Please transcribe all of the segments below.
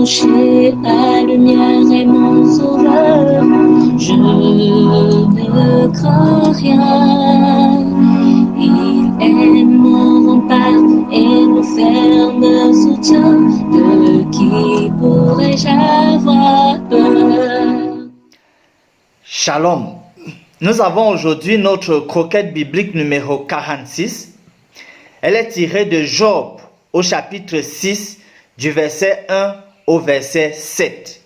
rocher, la lumière est mon sauveur. Je ne crains rien. Il est mon rempart et mon ferme soutien. De qui pourrais-je avoir peur? Shalom. Nous avons aujourd'hui notre croquette biblique numéro 46. Elle est tirée de Job au chapitre 6 du verset 1 au verset 7.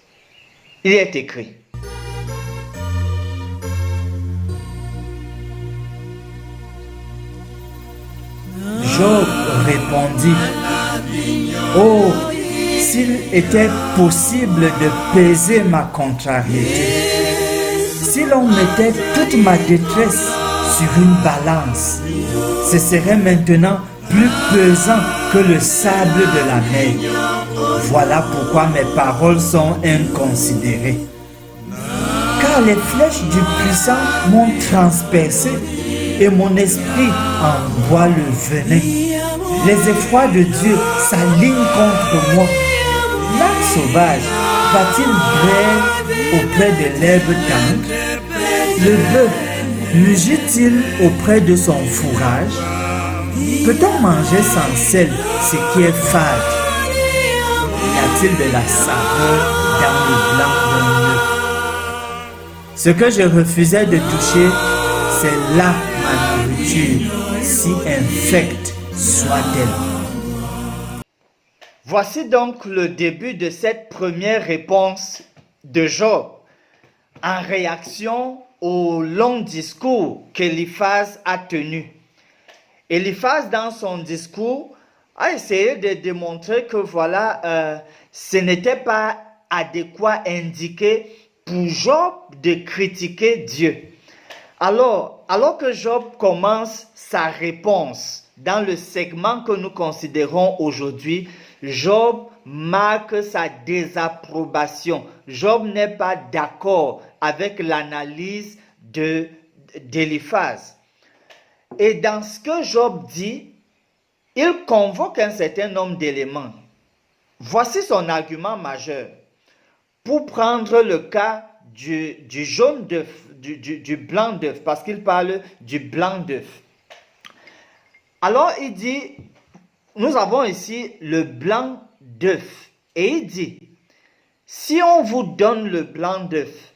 Il est écrit: Job répondit: Oh, s'il était possible de peser ma contrariété, si l'on mettait toute ma détresse sur une balance, ce serait maintenant plus pesant que le sable de la mer. Voilà pourquoi mes paroles sont inconsidérées. Car les flèches du puissant m'ont transpercé et mon esprit en boit le venin. Les effrois de Dieu s'alignent contre moi. L'arc sauvage va-t-il brère auprès de l'herbe tendre? Le bœuf mugit-il auprès de son fourrage? Peut-on manger sans sel ce qui est fade? Y a-t-il de la saveur dans le blanc d'un œuf? Ce que je refusais de toucher, c'est là ma nourriture, si infecte soit-elle. Voici donc le début de cette première réponse de Job en réaction au long discours qu'Éliphaz a tenu. Éliphaz, dans son discours, a essayé de démontrer que voilà, ce n'était pas adéquat, indiqué pour Job de critiquer Dieu. Alors que Job commence sa réponse dans le segment que nous considérons aujourd'hui, Job marque sa désapprobation. Job n'est pas d'accord avec l'analyse d'Éliphaz. Et dans ce que Job dit, il convoque un certain nombre d'éléments. Voici son argument majeur. Pour prendre le cas du jaune d'œuf, du blanc d'œuf, parce qu'il parle du blanc d'œuf. Alors il dit, nous avons ici le blanc d'œuf. Et il dit, si on vous donne le blanc d'œuf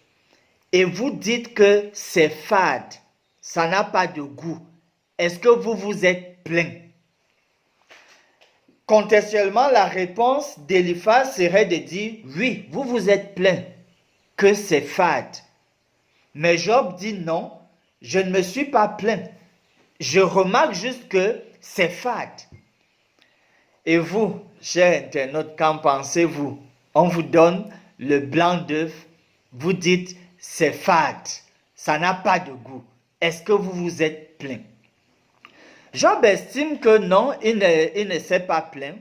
et vous dites que c'est fade, ça n'a pas de goût, est-ce que vous vous êtes plein? Contextuellement, la réponse d'Éliphaz serait de dire, oui, vous vous êtes plein, que c'est fade. Mais Job dit non, je ne me suis pas plaint. Je remarque juste que c'est fade. Et vous, chers internautes, qu'en pensez-vous? On vous donne le blanc d'œuf, vous dites c'est fade, ça n'a pas de goût. Est-ce que vous vous êtes plaint? Job estime que non, il ne s'est pas plaint.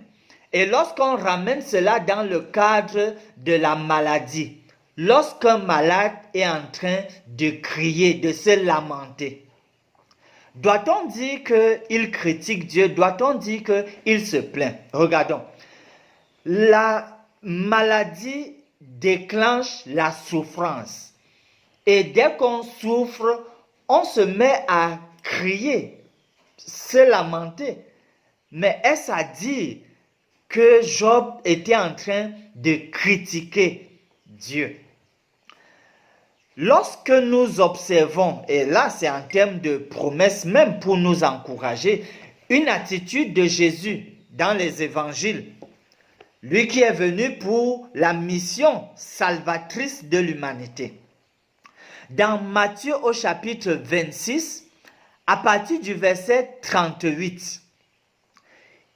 Et lorsqu'on ramène cela dans le cadre de la maladie, lorsqu'un malade est en train de crier, de se lamenter, doit-on dire qu'il critique Dieu? Doit-on dire qu'il se plaint? Regardons. La maladie déclenche la souffrance. Et dès qu'on souffre, on se met à crier, se lamenter. Mais est-ce à dire que Job était en train de critiquer Dieu? Lorsque nous observons, et là c'est en termes de promesses même pour nous encourager, une attitude de Jésus dans les évangiles, lui qui est venu pour la mission salvatrice de l'humanité. Dans Matthieu au chapitre 26, à partir du verset 38,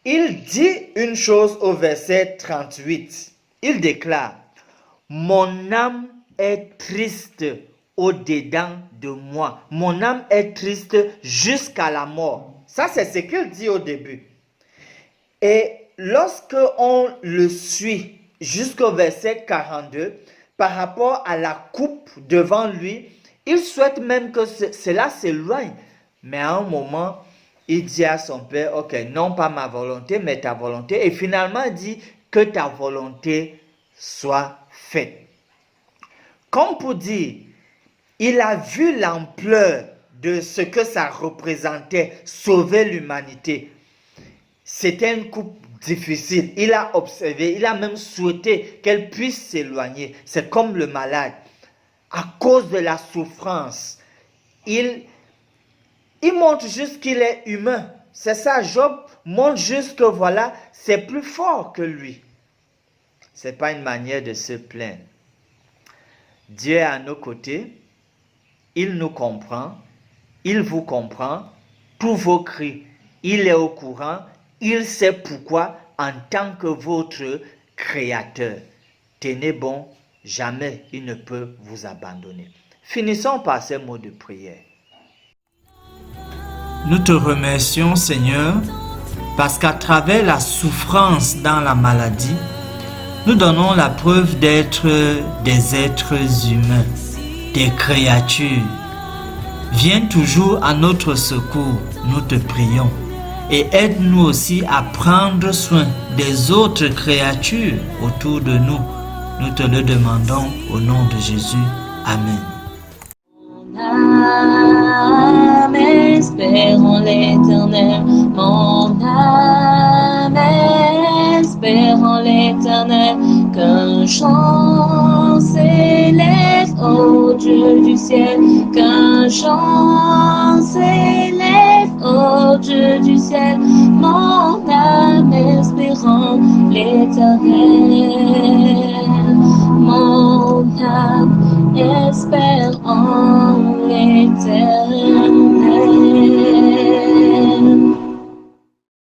il dit une chose au verset 38. Il déclare, « Mon âme est triste au-dedans de moi. Mon âme est triste jusqu'à la mort. » Ça, c'est ce qu'il dit au début. Et lorsque on le suit jusqu'au verset 42, par rapport à la coupe devant lui, il souhaite même que cela s'éloigne. Mais à un moment, il dit à son père, ok, non pas ma volonté, mais ta volonté. Et finalement, il dit que ta volonté soit faite. Comme pour dire, il a vu l'ampleur de ce que ça représentait, sauver l'humanité. C'était une coupe difficile. Il a observé, il a même souhaité qu'elle puisse s'éloigner. C'est comme le malade. À cause de la souffrance, il montre juste qu'il est humain. C'est ça, Job montre juste que voilà, c'est plus fort que lui. Ce n'est pas une manière de se plaindre. Dieu est à nos côtés. Il nous comprend. Il vous comprend. Tous vos cris, il est au courant. Il sait pourquoi en tant que votre créateur. Tenez bon, jamais il ne peut vous abandonner. Finissons par ces mots de prière. Nous te remercions, Seigneur, parce qu'à travers la souffrance dans la maladie, nous donnons la preuve d'être des êtres humains, des créatures. Viens toujours à notre secours, nous te prions, et aide-nous aussi à prendre soin des autres créatures autour de nous. Nous te le demandons au nom de Jésus. Amen. Espère en l'Éternel, mon âme espère en l'Éternel, qu'un chant s'élève au Dieu du ciel, qu'un chant s'élève au Dieu du ciel, mon âme espère en l'Éternel, mon âme